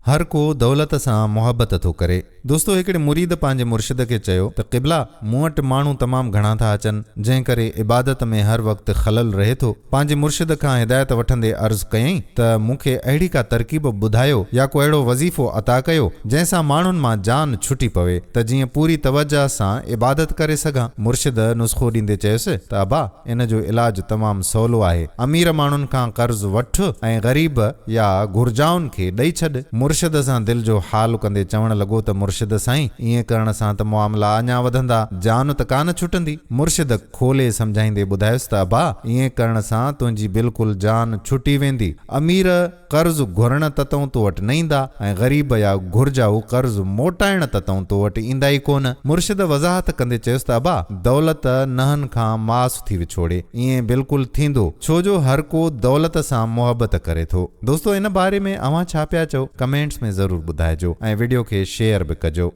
हर को दौलत सां मुहब्बत थो करे। दोस्तो हिकिड़े मुरीद पंहिंजे मुर्शिद खे चयो त क़िबला मूं वटि माण्हू तमामु घणा था अचनि, जंहिं करे इबादत में हर वक़्तु ख़लल रहे थो। पंहिंजे मुर्शिद खां हिदायत वठंदे अर्ज़ु कयईं त मूंखे अहिड़ी का तरकीब ॿुधायो या को अहिड़ो वज़ीफ़ो अता कयो जंहिंसां माण्हुनि मां जान छुटी पवे त जीअं पूरी तवज्जा सां इबादत करे सघां। मुर्शिद नुस्ख़ो ॾींदे चयुसि त अबा, इन जो इलाज तमामु सवलो आहे। अमीर माण्हुनि खां कर्ज़ वठ ऐं ग़रीब या घुर्जाउनि खे ॾेई छॾ। मुर्शिद सां दिल जो हाल कंदे चवण लॻो त मुर्शिद साईं, ईअं करण सां त मामला अञा वधंदा, जान त कान छुटंदी। मुर्शिद खोले सम्झाईंदे ॿुधायुसि त अबा, ईअं करण सां तुंहिंजी बिल्कुलु जान छुटी वेंदी। अमीर कर्ज़ घुरण ततऊं तो वटि न ईंदा ऐं ग़रीब या घुर्जाऊ कर्ज़ मोटाइण ततऊं तो वटि ईंदा ई कोन। मुर्शिद वज़ाहत कंदे चयुसि त अबा, दौलत नहनि खां मास थी विछोड़े, ईअं बिल्कुलु थींदो, छो जो हर को दौलत सां मुहबत करे थो। दोस्तो, इन बारे में अव्हां छा पिया चओ? कमेंट्स में ज़रूरु ॿुधाइजो ऐं वीडियो खे शेयर बि कजो।